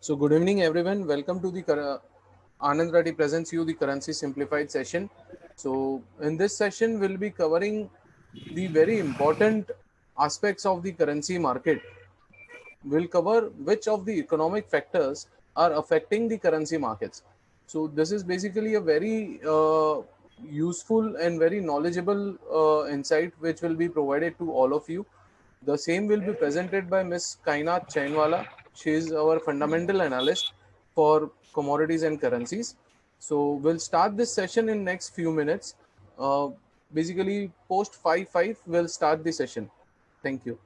So good evening, everyone. Welcome to the Anand Reddy presents you the currency simplified session. So in this session, we'll be covering the very important aspects of the currency market. We'll cover which of the economic factors are affecting the currency markets. So this is basically a very useful and very knowledgeable insight which will be provided to all of you. The same will be presented by Ms. Kainat Chainwala. She is our fundamental analyst for commodities and currencies. So we'll start this session in next few minutes. Basically, post 5:05, we'll start the session. Thank you.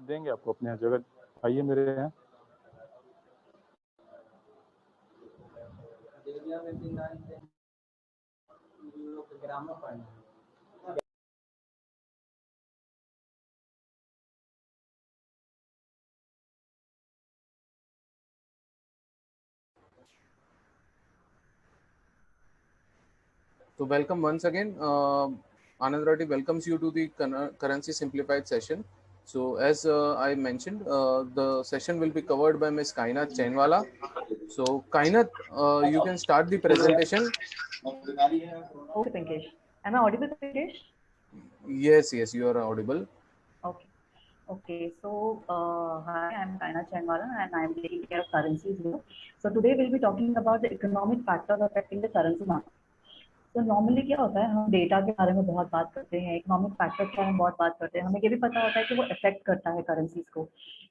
देंगे आपको अपने जगह आइए मेरे यहाँ So welcome once again. Anand Reddy welcomes you to the currency simplified session. So as I mentioned, the session will be covered by Ms. Kainat Chainwala. So Kainat, you can start the presentation. Okay, Pinkesh. Am I audible, Pinkesh? Yes, you are audible. Okay. Okay, so hi, I'm Kaina Chanwala and I'm taking care of currencies here. So today we'll be talking about the economic factors affecting the currency market. तो normally क्या होता है, हम data के बारे में बहुत बात करते हैं, इकोनॉमिक फैक्टर के बारे में बहुत बात करते हैं, हमें ये भी पता होता है कि वो इफेक्ट करता है करेंसीज को,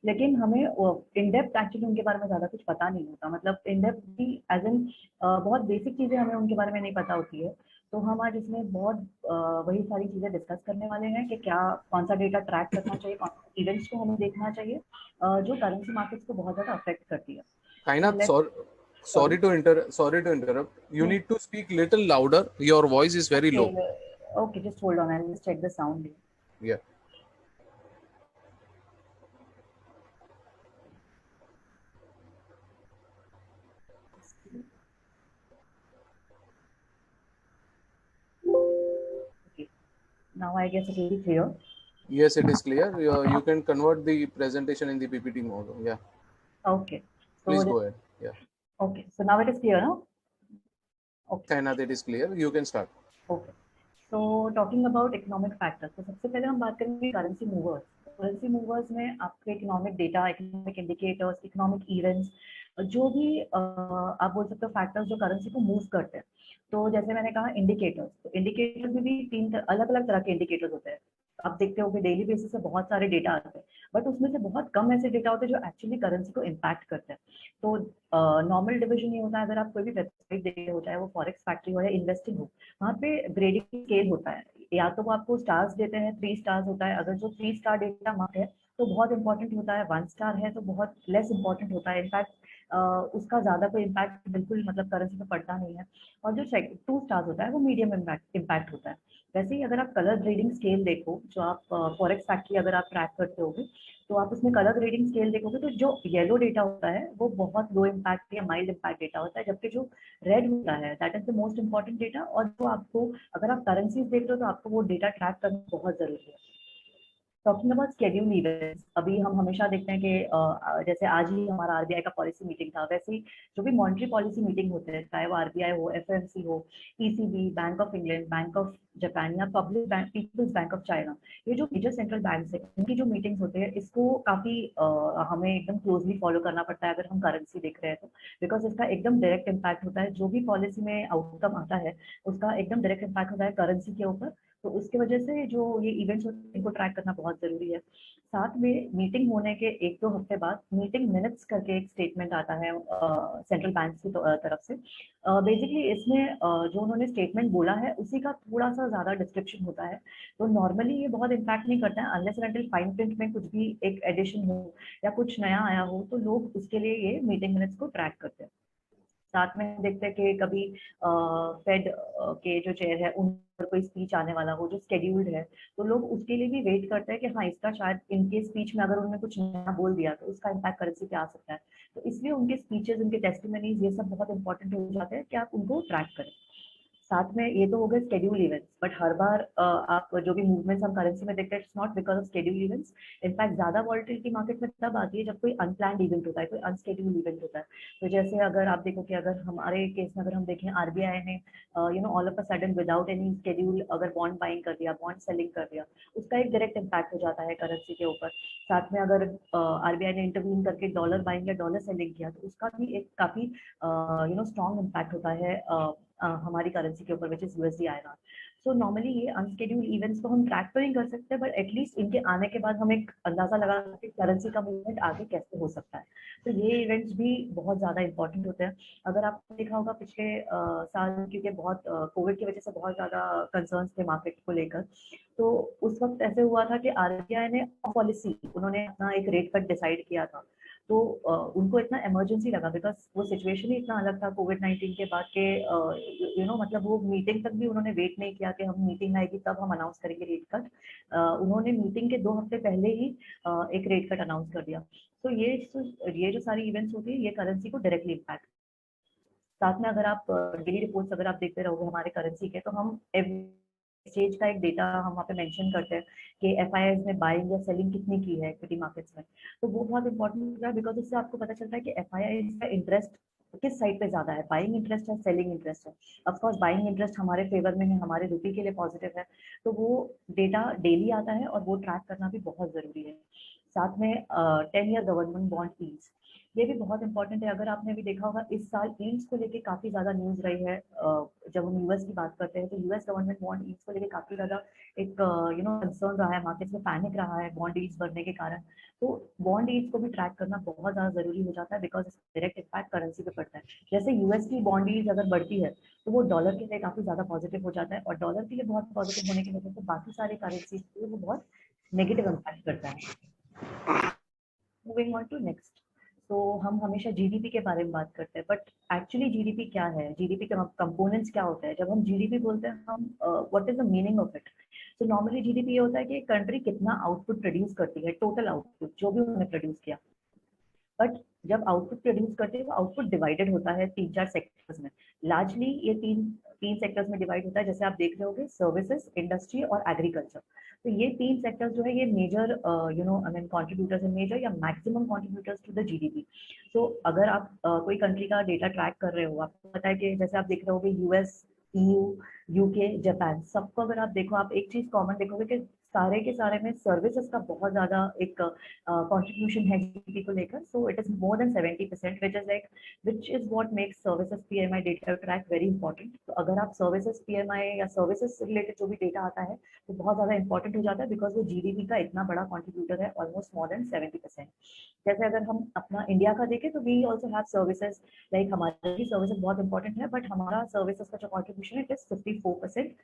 लेकिन हमें इन डेप्थ एक्चुअली उनके बारे में ज़्यादा कुछ पता नहीं होता. मतलब इन डेप्थ भी एज एन बहुत बेसिक चीज़ें हमें उनके बारे में नहीं पता होती है. तो हम आज इसमें बहुत वही सारी चीज़ें डिस्कस करने वाले हैं कि क्या कौन सा डेटा ट्रैक करना चाहिए, कौन सा इवेंट्स को हमें देखना चाहिए जो करेंसी मार्केट्स को बहुत ज़्यादा अफेक्ट करती है. Kainat, sorry to interrupt. You need to speak little louder. Your voice is very low. Okay, just hold on. I'll just check the sound. Yeah. Okay. Now I guess it will be clear. Yes, it is clear. You can convert the presentation in the PPT mode. Yeah. Okay. So please go ahead. Yeah. Okay. So now it is clear, no? Okay. Kainat, it is clear. You can start. Okay. So talking about economic factors, तो सबसे पहले हम बात करेंगे currency movers. Currency movers में आपके economic data, economic indicators, economic events, जो भी आप बोल सकते हो factors जो currency को move करते हैं. तो जैसे मैंने कहा indicators, तो indicators में भी तीन अलग-अलग तरह के indicators होते हैं. आप देखते हो कि डेली बेसिस पे बहुत सारे डेटा आते हैं, बट उसमें से बहुत कम ऐसे डेटा होते हैं जो एक्चुअली करेंसी को इम्पैक्ट करते हैं. तो नॉर्मल डिवीजन ये होता है, अगर आप कोई भी वेबसाइट देख रहे हो, चाहे वो फॉरेक्स फैक्ट्री हो या इन्वेस्टिंग हो, वहाँ पे ग्रेडिंग स्केल होता है. या तो वो आपको स्टार्स देते हैं, 3 स्टार्स होता है. अगर जो 3 स्टार डेटा मार्क है तो बहुत इंपॉर्टेंट होता है, 1 स्टार है तो बहुत लेस इंपॉर्टेंट होता है. इनफैक्ट उसका ज़्यादा कोई इम्पैक्ट बिल्कुल मतलब करेंसी पे पड़ता नहीं है. और जो 2 स्टार्स होता है वो मीडियम इम्पैक्ट होता है. वैसे ही अगर आप कलर ग्रेडिंग स्केल देखो, जो आप फॉरेक्स फैक्ट्री अगर आप ट्रैक करते होगे, तो आप उसमें कलर ग्रेडिंग स्केल देखोगे तो जो येलो डेटा होता है वो बहुत लो इम्पैक्ट या माइल्ड इम्पैक्ट डेटा होता है, जबकि जो रेड होता है that is the most important data. और जो आपको, अगर आप करेंसीज देख रहे हो तो आपको वो डेटा ट्रैक करना बहुत जरूरी है। टॉकिंग अबाउट स्केड्यूल इवेंट्स, अभी हम हमेशा देखते हैं कि जैसे आज ही हमारा आरबीआई का पॉलिसी मीटिंग था, वैसे ही जो भी मॉनेटरी पॉलिसी मीटिंग होते हैं, चाहे वो आरबीआई हो, एफएमसी हो, ECB, bank of England, bank of Japan या public bank, people's bank of China, ये जो मेजर सेंट्रल बैंक है इनकी जो मीटिंग्स होते हैं, इसको काफी हमें एकदम क्लोजली फॉलो करना पड़ता है अगर हम करेंसी देख रहे हैं तो, बिकॉज इसका एकदम डायरेक्ट इम्पैक्ट होता है। जो भी पॉलिसी में आउटकम आता है उसका एकदम डायरेक्ट इम्पैक्ट होता है करेंसी के ऊपर। तो उसकी वजह से जो ये इवेंट्स होते हैं इनको ट्रैक करना बहुत जरूरी है। साथ में मीटिंग होने के 1-2 हफ्ते बाद मीटिंग मिनट्स करके एक स्टेटमेंट आता है सेंट्रल बैंक की तरफ से। बेसिकली इसमें जो उन्होंने स्टेटमेंट बोला है उसी का थोड़ा सा ज्यादा डिस्क्रिप्शन होता है। तो नॉर्मली ये बहुत इम्पैक्ट नहीं करता है अनलेस अनटिल फाइन प्रिंट में कुछ भी एक एडिशन हो या कुछ नया आया हो, तो लोग उसके लिए ये मीटिंग मिनट्स को ट्रैक करते हैं। साथ में हम देखते हैं कि कभी फेड के जो चेयर है उन पर कोई स्पीच आने वाला हो जो स्केड्यूल्ड है, तो लोग उसके लिए भी वेट करते हैं कि हाँ इसका शायद इनके स्पीच में अगर उन्होंने कुछ नया बोल दिया तो उसका इम्पैक्ट करेंसी पे आ सकता है। तो इसलिए उनके स्पीचेस, उनके टेस्टिमनीज, ये सब बहुत इंपॉर्टेंट हो जाते हैं कि आप उनको ट्रैक करें। साथ में ये तो हो गए स्केड्यूल इवेंट्स, बट हर बार आप जो भी मूवमेंट्स हम करेंसी में देखते हैं it's not because of schedule events. In fact ज्यादा वॉलिटिलिटी मार्केट में तब आती है जब कोई अनप्लान्ड इवेंट होता है, कोई अनस्केड्यूल इवेंट होता है। तो जैसे अगर आप देखो कि अगर हमारे केस में अगर हम देखें, आरबीआई ने all of a sudden without any schedule अगर बॉन्ड बाइंग कर दिया, बॉन्ड सेलिंग कर दिया, उसका एक डायरेक्ट इम्पैक्ट हो जाता है करेंसी के ऊपर। साथ में अगर आरबीआई ने इंटरव्यून करके डॉलर बाइंग या डॉलर सेलिंग किया तो उसका भी एक काफी स्ट्रॉन्ग इम्पैक्ट होता है हमारी करेंसी के ऊपर, which is USD INR. So normally ये अनस्केड्यूल्ड इवेंट्स को हम ट्रैक तो नहीं कर सकते, बट एटलीस्ट इनके आने के बाद हम एक अंदाजा लगा सकते हैं करेंसी का मूवमेंट आगे कैसे हो सकता है। तो ये इवेंट्स भी बहुत ज्यादा इंपॉर्टेंट होते हैं। अगर आपने देखा होगा पिछले साल, क्योंकि बहुत कोविड की वजह से बहुत ज्यादा कंसर्न्स थे मार्केट को लेकर, तो उस वक्त ऐसे हुआ था कि आरबीआई ने पॉलिसी, उन्होंने अपना एक रेट कट डिसाइड किया था। तो उनको इतना इमरजेंसी लगा बिकॉज वो सिचुएशन ही इतना अलग था कोविड-19 के बाद के, मतलब वो मीटिंग तक भी उन्होंने वेट नहीं किया कि हम मीटिंग आएगी तब हम अनाउंस करेंगे रेट कट। उन्होंने मीटिंग के 2 हफ्ते पहले ही एक रेट कट अनाउंस कर दिया। तो ये जो सारी इवेंट्स होती है ये करेंसी को डायरेक्टली इम्पैक्ट। साथ में अगर आप डेली रिपोर्ट्स अगर आप देखते रहोगे हमारे करेंसी के, तो हम एक्सचेंज का एक डेटा हम वहाँ पे मेंशन करते हैं कि एफआईआईज ने बाइंग या सेलिंग कितनी की है इक्विटी मार्केट्स में। तो वो बहुत इंपॉर्टेंट होता है बिकॉज उससे आपको पता चलता है कि एफआईआईज का इंटरेस्ट किस साइड पे ज्यादा है, बाइंग इंटरेस्ट है, सेलिंग इंटरेस्ट है। ऑफकोर्स बाइंग इंटरेस्ट हमारे फेवर में है, हमारे रुपये के लिए पॉजिटिव है। तो वो डेटा डेली आता है और वो ट्रैक करना भी बहुत जरूरी है। साथ में 10 ईयर गवर्नमेंट बॉन्ड यील्ड्स, ये भी बहुत इंपॉर्टेंट है। अगर आपने भी देखा होगा इस साल यील्ड्स को लेके काफी ज्यादा न्यूज रही है। जब हम यूएस की बात करते हैं तो यूएस गवर्नमेंट बॉन्ड यील्ड्स को लेके काफी ज्यादा एक कंसर्न रहा है, मार्केट्स में पैनिक रहा है बॉन्ड यील्ड्स बढ़ने के कारण। तो बॉन्ड यील्ड्स को भी ट्रैक करना बहुत ज्यादा जरूरी हो जाता है बिकॉज इसका डायरेक्ट इम्पैक्ट करेंसी पे पड़ता है। जैसे यूएस की बॉन्ड यील्ड्स अगर बढ़ती है तो वो डॉलर के लिए काफी ज्यादा पॉजिटिव हो जाता है, और डॉलर के लिए बहुत पॉजिटिव होने की वजह से बाकी सारे करेंसीज पे वो बहुत नेगेटिव इम्पैक्ट करता है। मूविंग ऑन टू नेक्स्ट, तो हम हमेशा जीडीपी के बारे में बात करते हैं, बट एक्चुअली जीडीपी क्या है, जीडीपी के कंपोनेंट्स क्या होते हैं। जब हम जीडीपी बोलते हैं हम what is the meaning of it. तो नॉर्मली जीडीपी ये होता है कि कंट्री कितना आउटपुट प्रोड्यूस करती है, टोटल आउटपुट जो भी उन्होंने प्रोड्यूस किया। बट जब आउटपुट प्रोड्यूस करते हैं तो आउटपुट डिवाइडेड होता है 3-4 सेक्टर्स में। लार्जली ये तीन तीन सेक्टर्स में डिवाइड होता है, जैसे आप देख रहे होगे, सर्विसेज, इंडस्ट्री और एग्रीकल्चर। तो ये तीन सेक्टर्स जो है ये मेजर कंट्रीब्यूटर्स हैं, मेजर या maximum contributors to the GDP. तो अगर आप कोई कंट्री का डेटा ट्रैक कर रहे हो, आपको पता है कि जैसे आप देख रहे होगे यूएस, ईयू, यूके, जापान, सबको अगर आप देखो, आप एक चीज कॉमन देखोगे कि सारे के सारे में सर्विसेज का बहुत ज्यादा एक contribution है जीडीपी को लेकर। So it is more than 70%, which is what makes services PMI data track very important. तो अगर आप सर्विसेज पीएमआई या सर्विसेज से रिलेटेड जो भी डेटा आता है तो बहुत ज्यादा इंपॉर्टेंट हो जाता है बिकॉज वो जीडीपी का इतना बड़ा कॉन्ट्रीब्यूटर है, ऑलमोस्ट मोर देन 70%। जैसे अगर हम अपना इंडिया का देखें तो we also have services, like हमारी भी सर्विसेज बहुत इंपॉर्टेंट है, बट हमारा सर्विसेज का जो कॉन्ट्रीब्यूशन है इट इज 54%।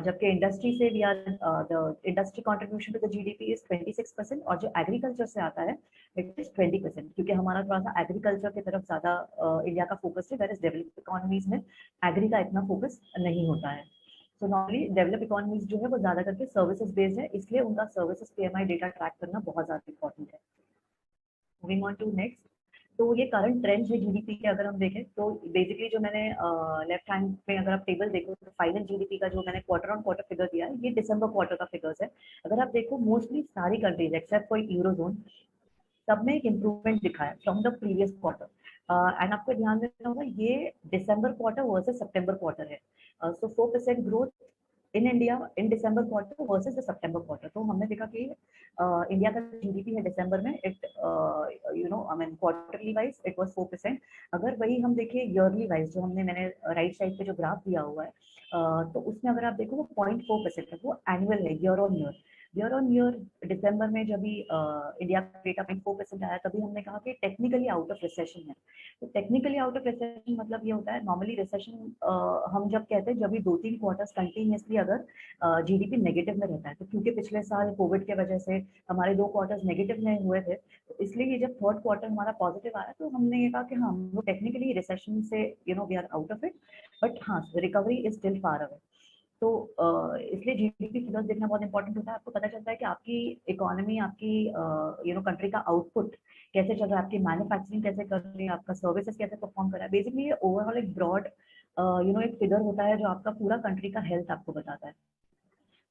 जबकि इंडस्ट्री से we are the industry contribution to the GDP is 26%, और जो एग्रीकल्चर से आता है इट इज 20%, क्योंकि हमारा थोड़ा सा एग्रीकल्चर की तरफ ज्यादा इंडिया का फोकस है, वेयर इज डेवलप्ड इकोनॉमीज में एग्री का इतना फोकस नहीं होता है। तो नॉर्मली डेवलप इकोनॉमीज जो है वो ज्यादा करके सर्विसेज बेस्ड है, इसलिए उनका सर्विसेज PMI डेटा ट्रैक करना बहुत ज्यादा इंपॉर्टेंट है। मूविंग ऑन टू नेक्स्ट, तो ये करंट ट्रेंड है जीडीपी के अगर हम देखें तो बेसिकली जो मैंने लेफ्ट हैंड में अगर आप टेबल देखो तो फाइनल जीडीपी का जो मैंने क्वार्टर ऑन क्वार्टर फिगर दिया है, ये दिसंबर क्वार्टर का फिगर्स है। अगर आप देखो मोस्टली सारी कंट्रीज एक्सेप्ट फॉर यूरोजोन, सब में एक इम्प्रूवमेंट दिखा है from the previous quarter. And आपको ध्यान देना होगा ये दिसंबर क्वार्टर वर्सेस सितंबर क्वार्टर है। सो 4% growth in India in December quarter versus the September quarter. तो हमने देखा कि इंडिया का जीडीपी है दिसंबर में, it I mean quarterly wise it was 4%। अगर वही हम देखें ईयरली वाइज, जो मैंने राइट साइड पे जो ग्राफ दिया हुआ है, तो उसमें अगर आप देखो वो 0.4% है, वो एनुअल है, year on year. Year on year दिसंबर में जब भी इंडिया का डेटा 0.4% आया, तभी हमने कहा कि टेक्निकली आउट ऑफ रिसेशन है। तो टेक्निकली आउट ऑफ रिसेशन मतलब ये होता है, नॉर्मली रिसेशन हम जब कहते हैं जब भी 2-3 क्वार्टर्स कंटिन्यूसली अगर जीडीपी नेगेटिव में रहता है, तो क्योंकि पिछले साल कोविड के वजह से हमारे 2 क्वार्टर्स नेगेटिव में हुए थे, तो इसलिए ये जब थर्ड क्वार्टर हमारा पॉजिटिव आया तो हमने ये कहा कि हाँ, वो टेक्निकली रिसेशन से we are out of it, but हाँ, recovery is still far away. तो इसलिए जीडीपी फिगर्स देखना बहुत इंपॉर्टेंट होता है। आपको पता चलता है कि आपकी इकोनॉमी, आपकी कंट्री का आउटपुट कैसे चल रहा है, आपकी मैन्युफैक्चरिंग कैसे कर रही है, आपका सर्विसेज कैसे परफॉर्म कर रहा है। बेसिकली ये ओवरऑल एक ब्रॉड एक फिगर होता है जो आपका पूरा कंट्री का हेल्थ आपको बताता है।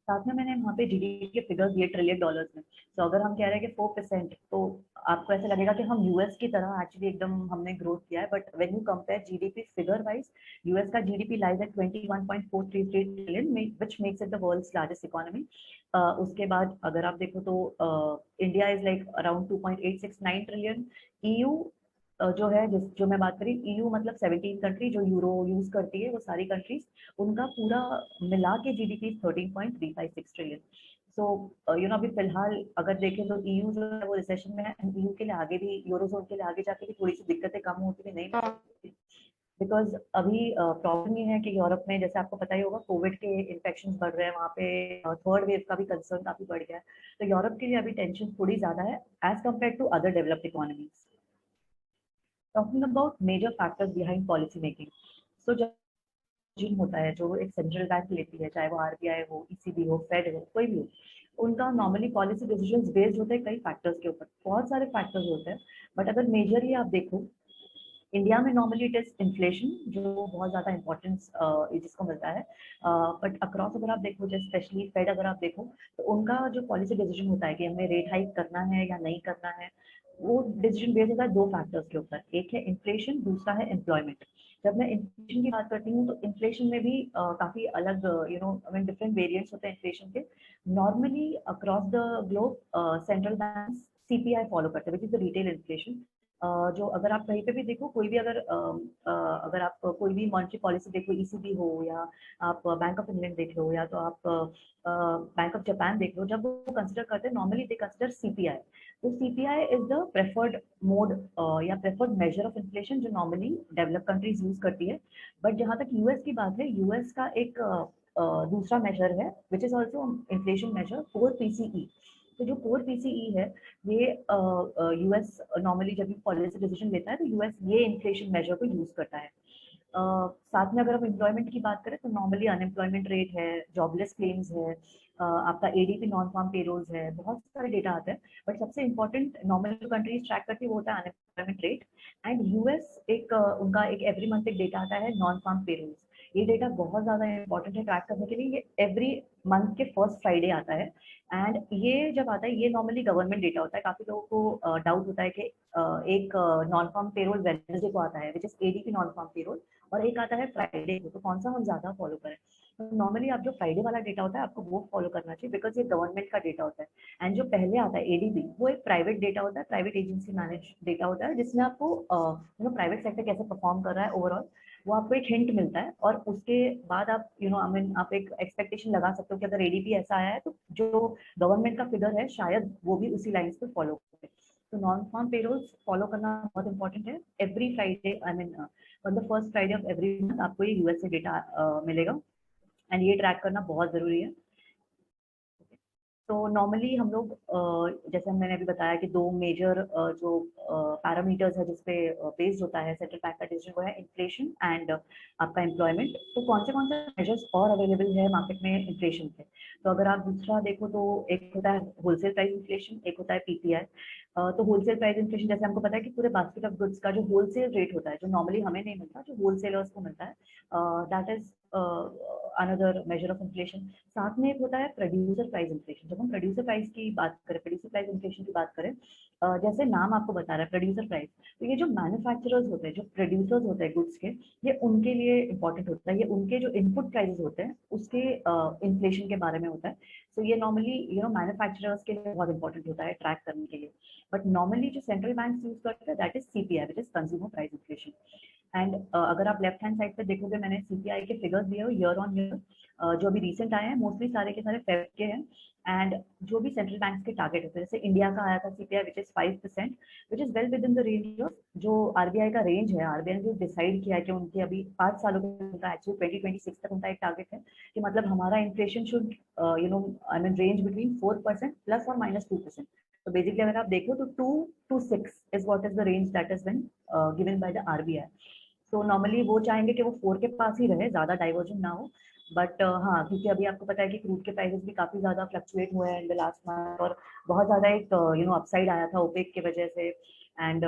साथ में मैंने वहाँ पे जीडीपी के फिगर्स दिए ट्रिलियन डॉलर्स में। तो अगर हम कह रहे हैं कि 4%, तो आपको ऐसा लगेगा कि हम यूएस की तरह एक्चुअली एकदम हमने ग्रोथ किया है, but when you compare GDP figure wise, US का GDP lies at 21.433 trillion, which makes it the world's largest economy. उसके बाद अगर आप देखो तो India is like around 2.869 trillion. EU जो है, जो मैं बात करी, ईयू मतलब 17 कंट्री जो यूरो यूज करती है, वो सारी कंट्रीज, उनका पूरा मिला के जीडीपी 13.356 ट्रिलियन। सो अभी फिलहाल अगर देखें तो ईयू जो है वो रिसेशन में है, ईयू के लिए आगे भी, यूरोजोन के लिए आगे जाके भी थोड़ी सी दिक्कतें कम होती है नहीं, बिकॉज अभी प्रॉब्लम ये है कि यूरोप में, जैसे आपको पता ही होगा, कोविड के इन्फेक्शन बढ़ रहे हैं वहाँ पे, थर्ड वेव का भी कंसर्न काफी बढ़ गया है। तो यूरोप के लिए अभी टेंशन थोड़ी ज्यादा है as compared to other developed economies. Talking about major factors behind policy making, so जब डिसीजन होता है जो एक सेंट्रल बैंक लेती है, चाहे वो आरबीआई हो, ईसीबी हो, फेड हो, कोई भी हो, उनका नॉर्मली पॉलिसी डिसीजंस बेस्ड होते हैं कई फैक्टर्स के ऊपर, बहुत सारे फैक्टर्स होते हैं। बट अगर मेजरली आप देखो, इंडिया में नॉर्मली इट इज इन्फ्लेशन, जो बहुत ज्यादा इंपॉर्टेंस जिसको मिलता है। बट अक्रॉस अगर आप देखो, जैसे स्पेशली फेड अगर आप देखो, तो उनका जो पॉलिसी डिसीजन होता है कि हमें रेट हाइक करना है या नहीं करना है, वो डिसीजन बेस्ड होता है 2 फैक्टर्स के ऊपर, एक है इन्फ्लेशन, दूसरा है एम्प्लॉयमेंट। जब मैं इन्फ्लेशन की बात करती हूँ तो इन्फ्लेशन में भी काफी अलग डिफरेंट वेरिएंट्स होते हैं इन्फ्लेशन के। Normally across the globe central bank CPI follow करते हैं, which is the retail inflation. जो अगर आप कहीं पे भी देखो, कोई भी अगर आप कोई भी मॉनेटरी पॉलिसी देखो, ईसीबी हो या आप बैंक ऑफ इंग्लैंड देख लो, या तो आप बैंक ऑफ जापान देख लो, जब वो कंसिडर करते हैं नॉर्मली दे कंसिडर सीपीआई। तो CPI is the preferred mode या प्रेफर्ड मेजर ऑफ इन्फ्लेशन जो नॉर्मली डेवलप कंट्रीज यूज करती है। बट जहाँ तक यूएस की बात है, यूएस का एक दूसरा मेजर है which is also inflation major, core PCE. तो जो कोर पीसीई है, ये यूएस नॉर्मली जब भी पॉलिसी डिसीजन लेता है तो यूएस ये इन्फ्लेशन मेजर को यूज करता है। साथ में अगर हम एम्प्लॉयमेंट की बात करें तो नॉर्मली अनएम्प्लॉयमेंट रेट है, जॉबलेस क्लेम्स है, आपका एडीपी नॉन फार्म पेरोल्स है, बहुत सारे डेटा आते हैं। बट सबसे इंपॉर्टेंट नॉर्मल जो कंट्रीज ट्रैक करती है वो होता है अनएम्प्लॉयमेंट रेट। एंड यूएस उनका एक एवरी मंथ एक डेटा आता है नॉन फार्म पेरोल्स। ये डेटा बहुत ज्यादा इंपॉर्टेंट है ट्रैक करने के लिए। ये एवरी मंथ के फर्स्ट फ्राइडे आता है। एंड ये जब आता है, ये नॉर्मली गवर्नमेंट डेटा होता है। काफी लोगों को डाउट होता है कि एक नॉन फार्म पेरोल वेडनेसडे को आता है which is ADP non farm payroll, और एक आता है फ्राइडे को, तो कौन सा हम ज्यादा फॉलो करें। तो नॉर्मली आप जो फ्राइडे वाला डेटा होता है आपको वो फॉलो करना चाहिए, बिकॉज ये गवर्नमेंट का डेटा होता है। एंड जो पहले आता है एडीबी, वो एक प्राइवेट डेटा होता है, प्राइवेट एजेंसी मैनेज डेटा होता है, जिसमें आपको प्राइवेट सेक्टर कैसे परफॉर्म कर रहा है ओवरऑल, वो आपको एक हिंट मिलता है। और उसके बाद आप आप एक एक्सपेक्टेशन लगा सकते हो कि अगर एडीपी ऐसा आया है तो जो गवर्नमेंट का फिगर है शायद वो भी उसी लाइन पे फॉलो करे। तो नॉन फार्म पेरोल्स फॉलो करना बहुत इंपॉर्टेंट है। Every Friday on the first Friday of every month आपको ये यूएस से डेटा मिलेगा, एंड ये ट्रैक करना बहुत जरूरी है। तो नॉर्मली हम लोग जैसे मैंने अभी बताया कि दो मेजर जो पैरामीटर्स है जिसपे बेस्ड होता है सेंट्रल बैंक का डिसीजन, वो है इन्फ्लेशन एंड आपका एम्प्लॉयमेंट। तो कौन से मेजर्स और अवेलेबल है मार्केट में इन्फ्लेशन के? तो अगर आप दूसरा देखो तो एक होता है होलसेल प्राइस इन्फ्लेशन, एक होता है पीपीआई। तो होलसेल प्राइस इन्फ्लेशन जैसे हमको पता है कि पूरे बास्केट ऑफ गुड्स का जो होलसेल रेट होता है, जो नॉर्मली हमें नहीं मिलता, जो होलसेलर्स को मिलता है, that is another measure of inflation. साथ में एक होता है प्रोड्यूसर प्राइस इन्फ्लेशन। जब हम प्रोड्यूसर प्राइस की बात करें, प्रोड्यूसर प्राइस इन्फ्लेशन की बात करें, जैसे नाम आपको बता रहा है प्रोड्यूसर प्राइस, तो ये जो मैन्युफैक्चरर्स होते हैं, जो प्रोड्यूसर्स होते हैं गुड्स के, ये उनके लिए इंपॉर्टेंट होता है। ये उनके जो इनपुट प्राइसेस होते हैं उसके इन्फ्लेशन के बारे में होता है। तो ये नॉर्मली मैन्युफैक्चरर्स के लिए बहुत इंपॉर्टेंट होता है ट्रैक करने के लिए। बट नॉर्मली जो सेंट्रल बैंक यूज करते हैं that is CPI, which is consumer price inflation. And अगर आप लेफ्ट हैंड साइड पे देखोगे, मैंने सीपीआई के फिगर्स दिए हो ईयर ऑन ईयर, जो अभी रिसेंट आए हैं, मोस्टली सारे के सारे फेब के हैं। एंड जो भी सेंट्रल बैंक के टारगेट होते हैं, जैसे इंडिया का आया था CPI which is 5%, which is well with in the range of जो आरबीआई का रेंज है। आरबीआई ने जो डिसाइड किया है कि उनके अभी 5 सालों के उनका एक्चुअली 2026 तक उनका एक टारगेट है कि मतलब हमारा inflation should I mean range between 4% plus और माइनस 2%। तो बेसिकली अगर आप देखो तो 2 to 6 is what is the range that is been given by the RBI. तो नॉर्मली वो चाहेंगे कि वो 4 के पास ही रहे, ज्यादा डाइवर्जन ना हो। बट हाँ, क्योंकि अभी आपको पता है कि क्रूड के प्राइसेस भी काफी ज्यादा फ्लक्चुएट हुए हैं इन द लास्ट मंथ, और बहुत ज्यादा एक अपसाइड आया था ओपेक की वजह से। एंड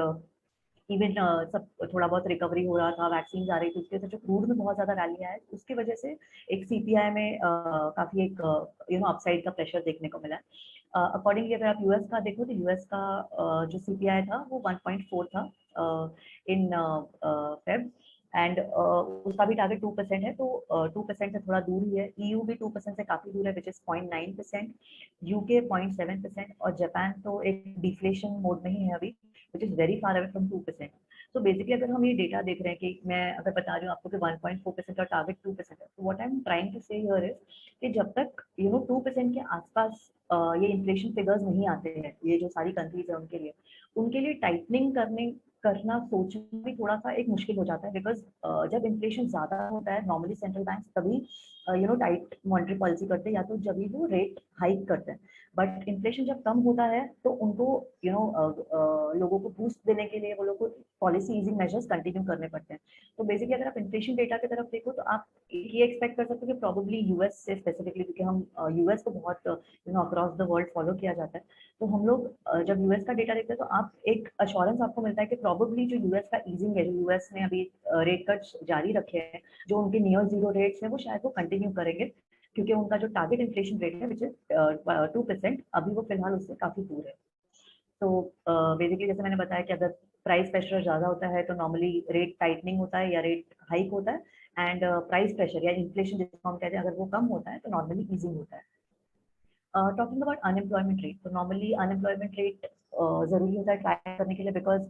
इवन सब थोड़ा बहुत रिकवरी हो रहा था, वैक्सीन आ रही थी, उसके वजह से जो क्रूड में बहुत ज्यादा रैली आया है, उसकी वजह से एक सीपीआई में काफी एक अपसाइड का प्रेशर देखने को मिला है। अकॉर्डिंगली अगर आप यूएस का देखो तो यूएस का जो सीपीआई था वो 1.4 था इन फेब। एंड उसका भी टारगेट 2% है, तो 2% से थोड़ा दूर ही है। ईयू भी 2% से काफी दूर है, विच इज 0.9%, यूके 0.7%, और जापान तो एक डिफ्लेशन मोड में ही है अभी, which is very far away from 2%। तो बेसिकली अगर हम ये डेटा देख रहे हैं कि मैं अगर बता रही हूँ आपको कि 1.4% और टारगेट 2% है, तो what I am trying to say here is कि जब तक 2% के आसपास ये इन्फ्लेशन फिगर्स नहीं आते हैं, ये जो सारी कंट्रीज है उनके लिए टाइटनिंग करना सोचना भी थोड़ा सा एक मुश्किल हो जाता है। बिकॉज जब इन्फ्लेशन ज्यादा होता है नॉर्मली सेंट्रल बैंक तभी टाइट मॉनेटरी पॉलिसी करते हैं, या तो जब भी वो रेट हाइक करते हैं। बट इन्फ्लेशन जब कम होता है तो उनको लोगों को बूस्ट देने के लिए वो लोग को पॉलिसी ईजिंग मेजर्स कंटिन्यू करने पड़ते हैं। तो बेसिकली अगर आप इन्फ्लेशन डेटा की तरफ देखो तो आप ये एक्सपेक्ट कर सकते हो कि प्रोबेबली यूएस से स्पेसिफिकली, क्योंकि हम यूएस को बहुत अक्रॉस द वर्ल्ड फॉलो किया जाता है, तो हम लोग जब यूएस का डेटा देखते हैं तो आप एक अश्योरेंस आपको मिलता है कि प्रोबेबली जो यूएस का ईजिंग है, जो यूएस ने अभी रेट कट जारी रखे हैं, जो उनके नियर जीरो रेट्स है, वो शायद वो कंटिन्यू करेंगे, क्योंकि उनका जो टारगेट इन्फ्लेशन रेट है विच इज 2%, अभी वो फिलहाल उससे काफी दूर है। तो बेसिकली जैसे मैंने बताया कि अगर प्राइस प्रेशर ज्यादा होता है तो नॉर्मली रेट टाइटनिंग होता है या रेट हाइक होता है। एंड प्राइस प्रेशर या इन्फ्लेशन जिसको हम कहते हैं, अगर वो कम होता है तो नॉर्मली ईजिंग होता है। टॉकिंग अबाउट अनएम्प्लॉयमेंट रेट, तो नॉर्मली अनएम्प्लॉयमेंट रेट जरूरी होता है ट्रैक करने के लिए, बिकॉज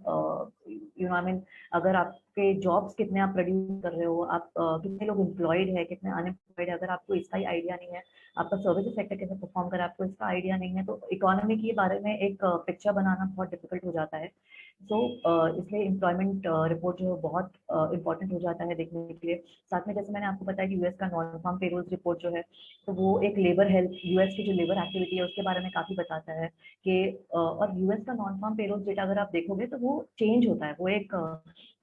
आई मीन अगर आपके जॉब्स कितने आप प्रोड्यूस कर रहे हो, आप कितने लोग एम्प्लॉयड है, कितने अनएम्प्लॉयड है, अगर आपको इसका ही आइडिया नहीं है, आपका सर्विस सेक्टर कैसे परफॉर्म कर रहा है, आपको इसका आइडिया नहीं है, तो इकोनॉमी के बारे में एक पिक्चर बनाना बहुत डिफिकल्ट हो जाता है। सो इसलिए एम्प्लॉयमेंट रिपोर्ट जो है बहुत इंपॉर्टेंट हो जाता है देखने के लिए। साथ में जैसे मैंने आपको बताया कि यूएस का नॉन फार्म पेरोल्स रिपोर्ट जो है, तो वो एक लेबर हेल्थ, यूएस की जो लेबर एक्टिविटी है उसके बारे में काफी बताता है कि और यूएस का नॉन फार्म पेरोल डेटा अगर आप देखोगे तो वो चेंज होता है, वो एक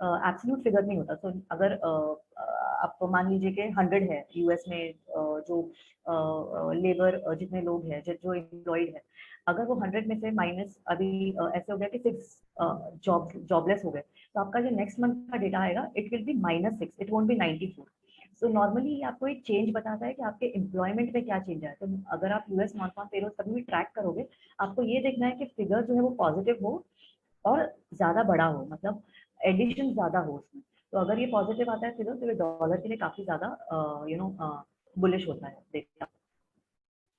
एब्सोल्यूट फिगर नहीं होता। तो अगर आप मान लीजिए कि 100 है यूएस में जो लेबर जितने लोग हैं जो एम्प्लॉयड है, अगर वो 100 में से माइनस अभी ऐसे हो गया कि 6 जॉबलेस हो गए, तो आपका जो नेक्स्ट मंथ का डेटा आएगा it will be -6, it won't be 94। So normally ये आपको एक चेंज बताता है कि आपके एम्प्लॉयमेंट में क्या चेंज है। तो अगर आप यूएस नॉन फार्म पेरोल कभी भी ट्रैक करोगे, आपको ये देखना है कि फिगर जो है वो पॉजिटिव हो और ज्यादा बड़ा हो, मतलब एडिशन ज्यादा हो उसमें। तो अगर ये पॉजिटिव आता है फिगर, तो ये डॉलर के लिए काफी ज्यादा बुलिश होता है देखना।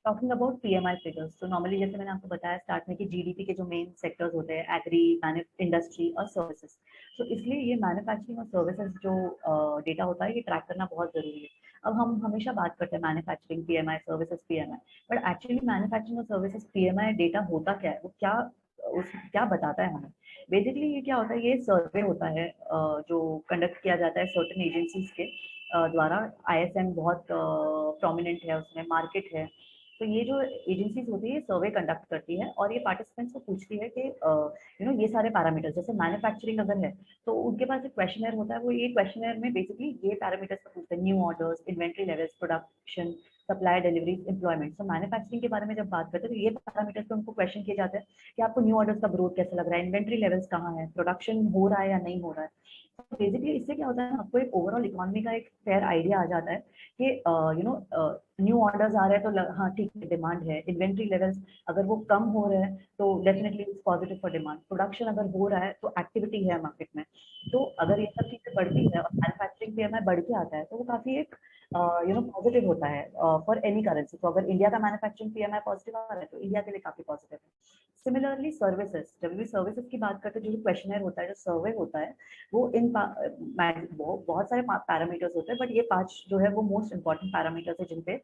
टॉकिंग अबाउट पीएमआई फिगर्स, तो नॉर्मली जैसे मैंने आपको बताया स्टार्ट में कि जीडीपी के जो मेन सेक्टर्स होते हैं एग्री, इंडस्ट्री और सर्विसेज, तो इसलिए ये मैन्युफैक्चरिंग और सर्विसेज जो डेटा होता है ये ट्रैक करना बहुत जरूरी है। अब हम हमेशा बात करते हैं manufacturing PMI, services PMI, but actually manufacturing और सर्विसेज पीएमआई डेटा होता क्या है, वो क्या बताता है हमें? बेसिकली ये क्या होता है, ये सर्वे होता है जो कंडक्ट किया जाता है सर्टेन एजेंसीज के द्वारा। आईएसएम बहुत प्रोमिनेंट है उसमें, मार्केट है। तो तो ये जो एजेंसीज होती है ये सर्वे कंडक्ट करती है और ये पार्टिसिपेंट्स को पूछती है कि ये सारे पैरामीटर्स, जैसे मैन्युफैक्चरिंग अगर है तो उनके पास एक क्वेश्चनर होता है, वो ये क्वेश्चनर में बेसिकली ये पैरामीटर्स का पूछते हैं, new orders, inventory levels, production, supply, delivery, employment. तो मैन्युफैक्चरिंग के बारे में जब बात करते हैं तो ये पैरामीटर्स पे उनको क्वेश्चन किए जाते हैं कि आपको न्यू ऑर्डर्स का ग्रोथ कैसा लग रहा है, इन्वेंट्री लेवल्स कहाँ है, प्रोडक्शन हो रहा है या नहीं हो रहा है। बेसिकली इससे क्या होता है, आपको एक ओवरऑल इकोनॉमी का एक फेयर आइडिया आ जाता है कि न्यू ऑर्डर्स आ रहे हैं तो हाँ ठीक है, डिमांड है। इन्वेंट्री लेवल्स अगर वो कम हो रहे हैं तो definitely it's positive for demand. Production अगर हो रहा है तो एक्टिविटी है मार्केट में। तो अगर ये सब चीजें बढ़ती है और मैन्युफैक्चरिंग पीएमआई बढ़ के आता है तो वो काफी एक पॉजिटिव होता है फॉर एनी करेंसी। तो अगर इंडिया का मैन्युफैक्चरिंग पीएमआई पॉजिटिव आ रहा है तो इंडिया के लिए काफी पॉजिटिव है। सिमिलरली सर्विसेज, जब भी सर्विसेज की बात करते हैं, जो क्वेश्चनर होता है, जो सर्वे होता है, वो बहुत सारे पैरामीटर्स होते हैं, बट ये 5 जो है वो मोस्ट इंपॉर्टेंट पैरामीटर्स है जिन पे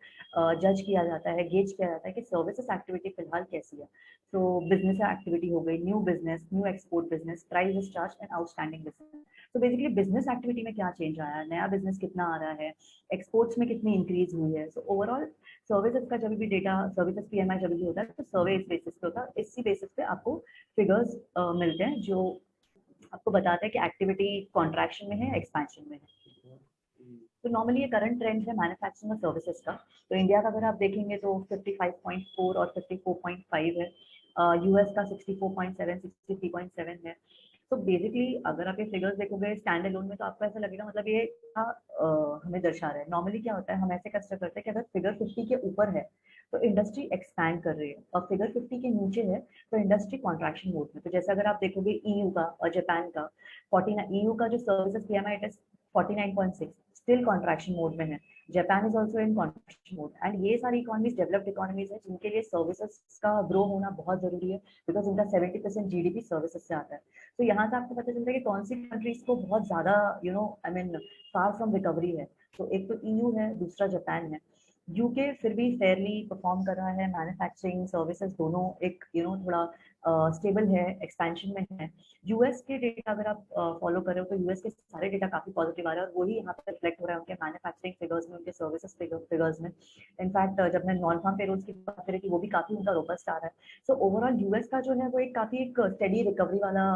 जज किया जाता है, गेज किया जाता है कि सर्विसेज एक्टिविटी फिलहाल कैसी है। तो बिजनेस एक्टिविटी हो गई, new business, new export business, price charge and outstanding business. तो बेसिकली बिजनेस एक्टिविटी में क्या चेंज आया है, नया बिजनेस कितना आ रहा है, एक्सपोर्ट्स में कितनी इंक्रीज हुई है। सो ओवरऑल सर्विसेज का जब भी डेटा, सर्विसेज पीएमआई जब भी होता है तो सर्वे इस बेसिस पे होता है। इसी बेसिस पे आपको फिगर्स मिलते हैं जो आपको बताता है कि एक्टिविटी कॉन्ट्रैक्शन में है, एक्सपेंशन में है। तो नॉर्मली ये करंट ट्रेंड है मैन्युफैक्चरिंग और सर्विसेज का। तो इंडिया का अगर आप देखेंगे तो 55.4 और 54.5 है, यूएस का 64.7, 63.7 है। तो बेसिकली अगर आप ये फिगर्स देखोगे स्टैंड अलोन में तो आपको ऐसा लगेगा मतलब ये हमें दर्शा रहा है। नॉर्मली क्या होता है, हम ऐसे कंसिडर करते हैं कि अगर फिगर 50 के ऊपर है तो इंडस्ट्री एक्सपैंड कर रही है और फिगर 50 के नीचे है तो इंडस्ट्री कॉन्ट्रैक्शन मोड में। तो जैसे अगर आप देखोगे ईयू का और जापान का 49, ईयू का जो services PMI it is 49.6, still contraction mode में है। Japan is also in contraction mode and ये सारी इकोनॉमीज डेवलप्ड इकोनॉमीज है जिनके लिए सर्विसेज का ग्रो होना बहुत जरूरी है, बिकॉज इनका 70% जीडीपी सर्विसेज से आता है। तो यहाँ से आपको पता चलता है कि कौन सी कंट्रीज को बहुत ज्यादा फार फ्रॉम रिकवरी है। तो एक तो ईयू है, दूसरा जापान है। यूके फिर भी फेयरली परफॉर्म कर रहा है, मैन्युफैक्चरिंग सर्विसेज दोनों एक थोड़ा स्टेबल है, एक्सपेंशन में है। यूएस के डेटा अगर आप फॉलो कर रहे हो तो यूएस के सारे डेटा काफी पॉजिटिव आ रहे हैं और वही यहाँ पे रिफ्लेक्ट हो रहा है उनके मैन्युफैक्चरिंग फिगर्स में, उनके सर्विसेज फिगर्स में। इनफैक्ट जब मैं नॉन फार्म पेरोल्स की बात करी थी वो भी काफी उनका रोबस्ट आ रहा है। सो ओवरऑल यूएस का जो है वो एक काफी एक स्टेडी रिकवरी वाला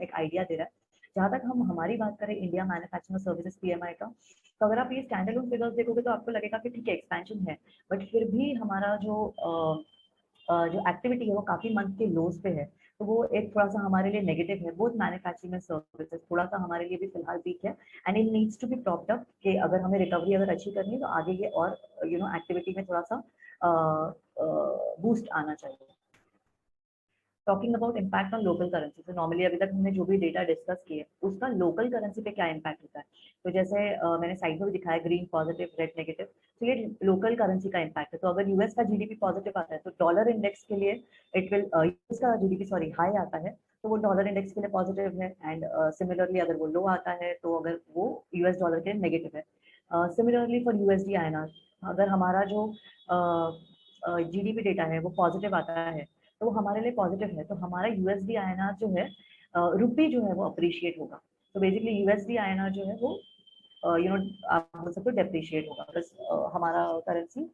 एक आइडिया दे रहा है। जहाँ तक हम हमारी बात करें इंडिया मैन्युफैक्चरिंग सर्विसेज पीएमआई का, तो अगर आप ये स्टैंडअलोन फिगर्स देखोगे तो आपको लगेगा कि ठीक है एक्सपेंशन है, बट फिर भी हमारा जो एक्टिविटी है वो काफी मंथ के लोज पे है। तो वो एक थोड़ा सा हमारे लिए नेगेटिव है। बोथ मैन्युफैक्चरिंग एंड सर्विसेज थोड़ा सा हमारे लिए भी फिलहाल वीक है and it needs to be propped up कि अगर हमें रिकवरी अगर अच्छी करनी है तो आगे ये और एक्टिविटी में थोड़ा सा बूस्ट आना चाहिए। Talking about impact on local currency, तो नॉर्मली अभी तक हमने जो भी डेटा डिस्कस किए उसका लोकल करेंसी पे क्या इम्पैक्ट होता है। तो जैसे मैंने साइड में भी दिखाया ग्रीन पॉजिटिव, रेड नेगेटिव, तो ये लोकल करेंसी का इम्पैक्ट है। तो अगर यूएस का जीडीपी पॉजिटिव आता है तो डॉलर इंडेक्स के लिए इट विल, यूएस का जीडीपी सॉरी हाई आता है तो वो डॉलर इंडेक्स के लिए पॉजिटिव है एंड सिमिलरली अगर वो लो आता है तो अगर वो यूएस डॉलर के लिए नेगेटिव है। सिमिलरली फॉर यूएसडी आईएनआर, अगर हमारा जो जीडीपी डेटा है वो पॉजिटिव आता है तो वो हमारे लिए पॉजिटिव है, तो हमारा यूएसडी आईएनआर जो है, रुपी जो है वो अप्रिशिएट होगा। तो बेसिकली यूएसडी आईएनआर जो है वो आप बोल सकते हो डेप्रिशिएट होगा। बस हमारा करेंसी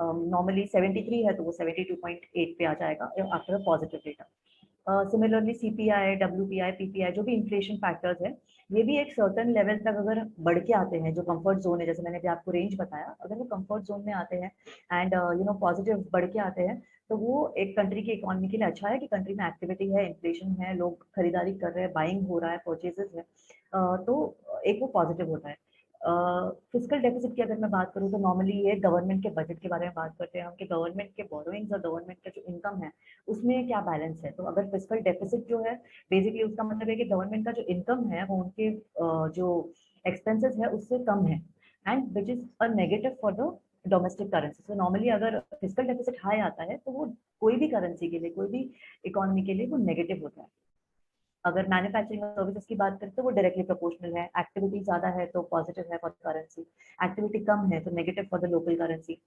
नॉर्मली 73 है तो वो 72.8 पे आ जाएगा after positive data. Similarly CPI, WPI, PPI जो भी इन्फ्लेशन फैक्टर्स है ये भी एक सर्टन लेवल तक अगर बढ़ के आते हैं, जो कंफर्ट जोन है, जैसे मैंने भी आपको रेंज बताया, अगर वो कंफर्ट जोन में आते हैं एंड पॉजिटिव बढ़ के आते हैं तो वो एक कंट्री की इकोनॉमी के लिए अच्छा है कि कंट्री में एक्टिविटी है, इन्फ्लेशन है, लोग खरीदारी कर रहे हैं, बाइंग हो रहा है, परचेजेस है, तो एक वो पॉजिटिव होता है। फिजिकल डेफिसिट की अगर मैं बात करूँ तो नॉर्मली ये गवर्नमेंट के बजट के बारे में बात करते हैं हम कि गवर्नमेंट के बोरोइंग्स और गवर्नमेंट का जो इनकम है उसमें क्या बैलेंस है। तो अगर फिजिकल डेफिसिट जो है बेसिकली उसका मतलब है कि गवर्नमेंट का जो इनकम है वो उनके जो एक्सपेंसेस है उससे कम है and which is a negative for the domestic currency. तो नॉर्मली अगर फिजिकल डेफिसिट हाई आता है तो वो कोई भी करेंसी के लिए, कोई भी इकोनॉमी के लिए वो नेगेटिव होता है। अगर मैन्युफैक्चरिंग और सर्विसेज की बात करें तो वो डायरेक्टली प्रोपोर्शनल है, एक्टिविटी ज्यादा है तो पॉजिटिव है फॉर द करेंसी, एक्टिविटी कम है तो negative for the local currency.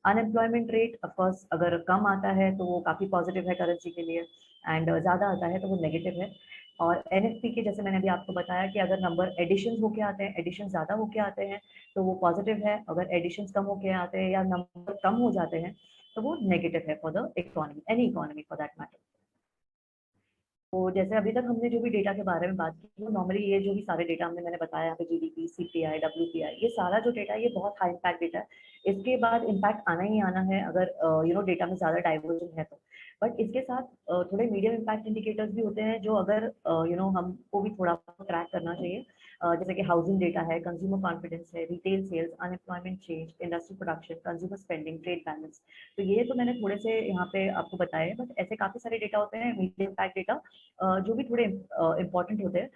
Unemployment rate of course अगर कम आता है तो वो काफी पॉजिटिव है करेंसी के लिए एंड ज्यादा आता है तो वो नेगेटिव है। और एनएफपी के जैसे मैंने अभी आपको बताया कि अगर नंबर एडिशन होके आते हैं, एडिशन ज्यादा होके आते हैं तो वो पॉजिटिव है, अगर एडिशन कम होके आते हैं या नंबर कम हो जाते हैं तो वो नेगेटिव है for the economy, any economy for that matter. तो जैसे अभी तक हमने जो भी डेटा के बारे में बात की, वो नॉर्मली ये जो भी सारे डेटा मैंने बताया यहाँ पे, जीडीपी, सीपीआई, डब्ल्यूपीआई, ये सारा जो डेटा है ये बहुत हाई इम्पैक्ट डेटा है। इसके बाद इम्पैक्ट आना ही आना है अगर डेटा में ज़्यादा डाइवर्जन है तो। बट इसके साथ थोड़े मीडियम इम्पैक्ट इंडिकेटर्स भी होते हैं जो अगर हमको भी थोड़ा ट्रैक करना चाहिए। जैसे कि हाउसिंग डेटा है, कंज्यूमर कॉन्फिडेंस है, retail sales, unemployment change, industry production, consumer spending, trade balance. तो ये तो मैंने थोड़े से यहाँ पे आपको बताए, बट ऐसे काफी सारे डेटा होते हैं मीडियम इम्पैक्ट डेटा जो भी थोड़े इंपॉर्टेंट होते हैं।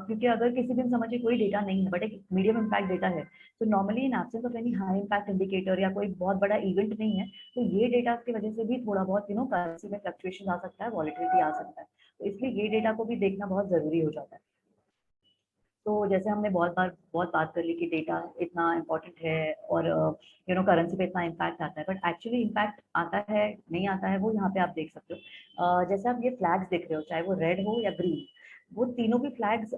क्योंकि अगर किसी दिन समझिए कोई डेटा नहीं है बट एक मीडियम इम्पैक्ट डेटा है, तो normally in absence of any high impact indicator या कोई बहुत बड़ा इवेंट नहीं है, तो ये डेटा की वजह से भी थोड़ा बहुत करेंसी में फ्लक्चुएशन आ सकता है, वॉलिटिलिटी आ सकता है। तो इसलिए ये डेटा को भी देखना बहुत जरूरी हो जाता है। तो जैसे हमने बहुत बात कर ली कि डेटा इतना इम्पोर्टेंट है और करेंसी पे इतना इम्पैक्ट आता है, बट एक्चुअली इम्पैक्ट आता है नहीं आता है वो यहाँ पे आप देख सकते हो। जैसे आप ये फ्लैग्स देख रहे हो, चाहे वो रेड हो या ग्रीन, वो तीनों भी फ्लैग्स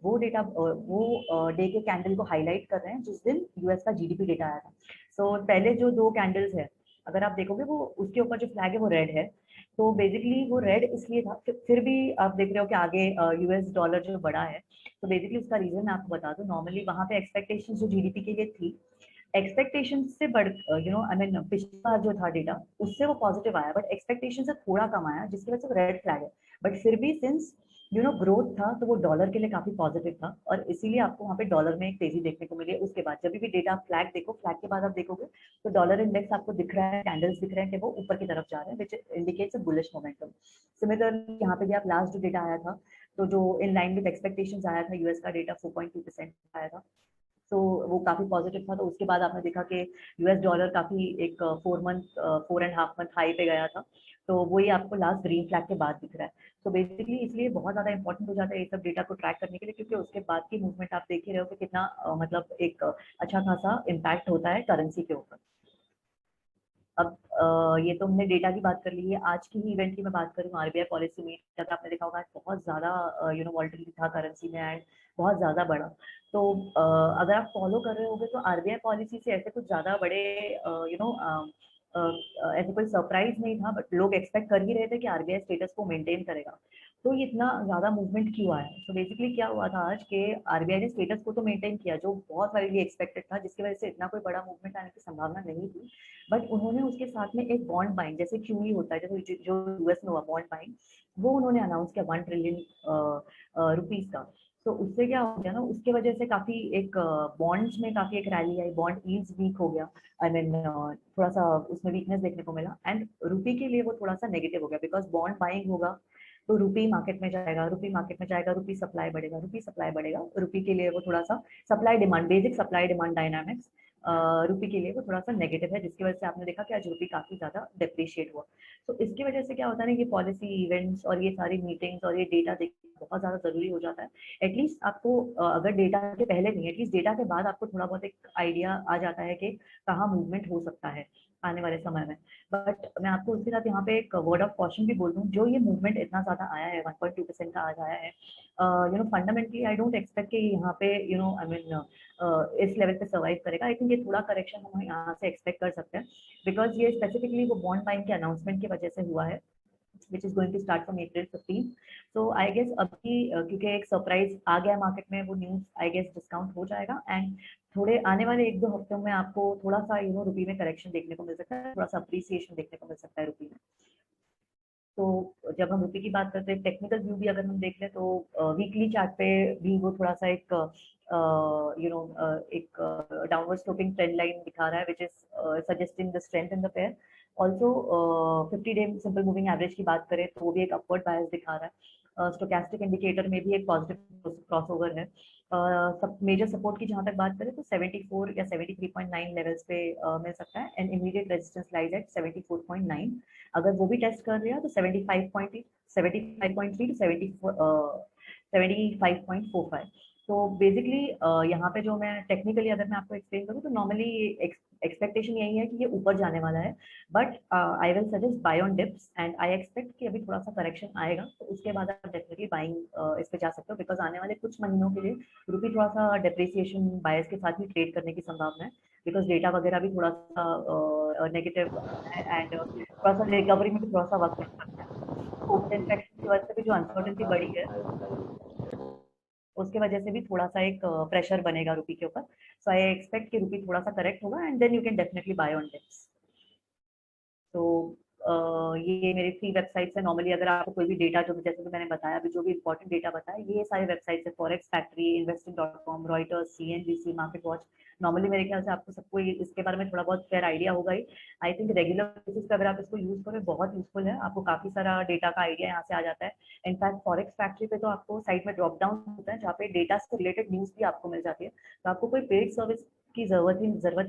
वो डेटा वो डे के कैंडल को हाईलाइट कर रहे हैं जिस दिन यूएस का जीडीपी डेटा आया था। सो पहले जो दो कैंडल्स है, अगर आप देखोगे वो उसके ऊपर जो फ्लैग है वो रेड है। तो बेसिकली वो रेड इसलिए था, फिर भी आप देख रहे हो कि आगे यूएस डॉलर जो बड़ा है। तो बेसिकली उसका रीजन मैं आपको बता दूं, नॉर्मली वहां पे एक्सपेक्टेशन जो जीडीपी के लिए थी, एक्सपेक्टेशन से बढ़ आई मीन पिछली बार जो था डेटा उससे वो पॉजिटिव आया, बट एक्सपेक्टेशन से थोड़ा कम आया जिसकी वजह से रेड फ्लैग है। बट फिर भी सिंस ग्रोथ था तो वो डॉलर के लिए काफी पॉजिटिव था, और इसीलिए आपको वहाँ पे डॉलर में एक तेजी देखने को मिली। उसके बाद जब भी डेटा फ्लैग देखो, फ्लैग के बाद आप देखोगे तो डॉलर इंडेक्स आपको दिख रहा है, कैंडल्स दिख रहे हैं कि वो ऊपर की तरफ जा रहे हैं, which indicates a bullish momentum. Similarly यहाँ पे भी आप लास्ट जो डेटा आया था, तो जो इन लाइन विद एक्सपेक्टेशंस आया था, यूएस का डेटा 4.2% आया था, तो वो काफी पॉजिटिव था। तो उसके बाद आपने देखा कि यूएस डॉलर काफी एक 4.5 मंथ हाई पे गया था। तो वही आपको लास्ट ग्रीन फ्लैग के बाद दिख रहा है। तो बेसिकली इसलिए बहुत ज्यादा इंपॉर्टेंट हो जाता है ये सब डेटा को ट्रैक करने के लिए, क्योंकि उसके बाद की मूवमेंट आप देख ही रहे हो कि कितना मतलब एक अच्छा खासा इम्पैक्ट होता है करेंसी के ऊपर। अब ये तो हमने डेटा की बात कर ली है। आज की ही इवेंट की मैं बात करूँ, आरबीआई पॉलिसी मीट, अगर आपने देखा होगा बहुत ज्यादा वॉलेटिलिटी था करेंसी में एंड बहुत ज्यादा बड़ा। तो अगर आप फॉलो कर रहे होगे तो आरबीआई पॉलिसी से ऐसे कुछ ज्यादा बड़े ऐसे कोई सरप्राइज नहीं था, बट लोग एक्सपेक्ट कर ही रहे थे कि आरबीआई स्टेटस को मेंटेन करेगा। तो ये इतना ज्यादा मूवमेंट क्यों आया? तो बेसिकली क्या हुआ था आज के, आरबीआई ने स्टेटस को तो मेंटेन किया जो बहुत वाइडली एक्सपेक्टेड था, जिसकी वजह से इतना कोई बड़ा मूवमेंट आने की संभावना नहीं थी। बट उन्होंने उसके साथ में एक बॉन्ड बाइंग, जैसे क्यूई होता है, जैसे जो यूएस में हुआ बॉन्ड बाइंग, वो उन्होंने अनाउंस किया 1 ट्रिलियन रुपीज का। तो उससे क्या हो गया ना, उसके वजह से काफी एक बॉन्ड्स में काफी एक रैली आई, बॉन्ड यील्ड्स वीक हो गया। आई मीन थोड़ा सा उसमें वीकनेस देखने को मिला, एंड रुपी के लिए वो थोड़ा सा नेगेटिव हो गया, बिकॉज बॉन्ड बाइंग होगा तो रुपी मार्केट में जाएगा, रुपी मार्केट में जाएगा, रुपी सप्लाई बढ़ेगा, रुपी सप्लाई बढ़ेगा, रुपी के लिए वो थोड़ा सा supply demand, basic supply demand dynamics rupee के लिए वो थोड़ा सा नेगेटिव है, जिसकी वजह से आपने देखा कि आज रुपी काफी ज्यादा डिप्रिशिएट हुआ। तो इसकी वजह से क्या होता है ना, ये पॉलिसी इवेंट्स और ये सारी मीटिंग्स और ये डेटा देखना बहुत ज्यादा जरूरी हो जाता है। एटलीस्ट आपको अगर डेटा के पहले नहीं, एटलीस्ट डेटा के बाद आपको थोड़ा बहुत एक आइडिया आ जाता है कि कहाँ मूवमेंट हो सकता है आने वाले समय में। बट मैं आपको उसके साथ यहाँ पे एक वर्ड ऑफ कॉशन भी बोल दूँ, जो ये मूवमेंट इतना ज्यादा आया है, 1.2% का आज आया है, फंडामेंटली आई डोंट एक्सपेक्ट कि यहाँ पे आई मीन इस लेवल पे सर्वाइव करेगा। आई थिंक ये थोड़ा करेक्शन हम यहाँ से एक्सपेक्ट कर सकते हैं, बिकॉज ये स्पेसिफिकली वो बॉन्ड बाइंग के अनाउंसमेंट की वजह से हुआ है, which is going to start from April 15. So I guess अभी क्योंकि एक सरप्राइज आ गया मार्केट में, वो न्यूज आई गेस डिस्काउंट हो जाएगा, एंड थोड़े आने वाले 1-2 हफ्तों में आपको थोड़ा सा रुपी में करेक्शन देखने को मिल सकता है, थोड़ा सा अप्रिसिएशन देखने को मिल सकता है रुपी में। तो जब हम रुपी की बात करते हैं, टेक्निकल व्यू भी अगर हम देख लें तो वीकली चार्ट पे भी वो थोड़ा सा एक एक डाउनवर्ड स्लोपिंग ट्रेंड लाइन दिखा रहा है, which is suggesting the strength in the pair. Also fifty day simple moving average की बात करें तो वो भी एक अपवर्ड बायस दिखा रहा है। स्टोकेस्टिक इंडिकेटर में भी एक पॉजिटिव क्रॉसओवर है। सब मेजर सपोर्ट की जहां तक बात करें तो 74 या 73.9 लेवल्स पे मिल सकता है, and immediate resistance lies at 74.9। अगर वो भी टेस्ट कर रहे हैं तो 75.3 टू 75.45। तो बेसिकली यहाँ पे जो मैं टेक्निकली अगर मैं आपको एक्सप्लेन करूँ तो नॉर्मली एक्सपेक्टेशन यही है कि ये ऊपर जाने वाला है, but I will suggest buy on dips and I expect कि अभी थोड़ा सा करेक्शन आएगा, तो उसके बाद आप डेफिनेटली बाइंग इस पे जा सकते हो, बिकॉज आने वाले कुछ महीनों के लिए रुपी थोड़ा सा डेप्रिसिएशन बायर्स के साथ ही ट्रेड करने की संभावना है, बिकॉज डेटा वगैरह भी थोड़ा सा नेगेटिव है एंड थोड़ा सा रिकवरी में भी थोड़ा सा वक्त लग सकता है। कोविड इन्फेक्शन की वजह से भी जो अनसर्टेनिटी बढ़ी है, उसके वजह से भी थोड़ा सा एक प्रेशर बनेगा रुपी के ऊपर। सो आई एक्सपेक्ट कि रुपी थोड़ा सा करेक्ट होगा and then you can definitely buy on dips. तो ये मेरी 3 वेबसाइट्स है। नॉर्मली अगर आपको कोई भी डेटा, जो जैसे कि मैंने बताया अभी, जो भी इंपॉर्टेंट डेटा बताया, ये सारे वेबसाइट्स है, forex factory, investing dot com, Reuters, CNBC, market watch. Normally मेरे ख्याल से आपको सबको इसके बारे में थोड़ा बहुत फेयर आइडिया होगा ही। आई थिंक रेगुलर बेसिस पे अगर आप इसको यूज करें बहुत यूजफुल है, आपको काफी सारा डेटा का आइडिया यहाँ से आ जाता है। इनफैक्ट फॉरेक्स फैक्ट्री पे तो आपको साइड में ड्रॉप डाउन होता है जहाँ पे डेटा से रिलेटेड न्यूज भी आपको मिल जाती है, तो आपको कोई पेड सर्विस की जरूरत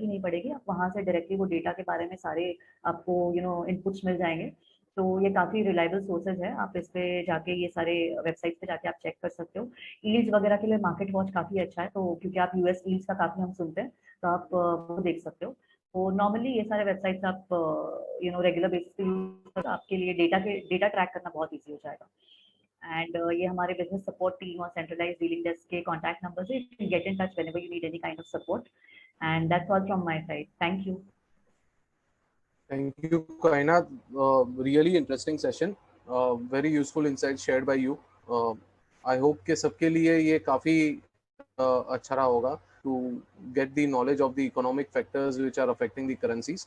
ही नहीं पड़ेगी। आप वहां से डायरेक्टली वो डेटा के बारे में सारे आपको इनपुट्स मिल जाएंगे। तो ये काफ़ी रिलायबल सोर्सेज है, आप इस पे जाके ये सारे वेबसाइट्स पे जाके आप चेक कर सकते हो। ईल्ड्स वगैरह के लिए मार्केट वॉच काफ़ी अच्छा है, तो क्योंकि आप यूएस ईल्ड्स का काफ़ी हम सुनते हैं, तो आप वो देख सकते हो। तो नॉर्मली ये सारे वेबसाइट्स आप रेगुलर बेसिस पे यूज करो, आपके लिए डेटा ट्रैक करना बहुत ईजी हो जाएगा। एंड ये हमारे बिजनेस सपोर्ट टीम और सेंट्रलाइज डीलिंग डेस्क के कॉन्टैक्ट नंबर है, you can get in touch whenever you need any kind of support. And that's all from my side, thank you. Thank you, Kainat. Really interesting session. Very useful insights shared by you. I hope कि सबके लिए ये काफ़ी अच्छा रहा होगा to get the knowledge of the economic factors which are affecting the currencies.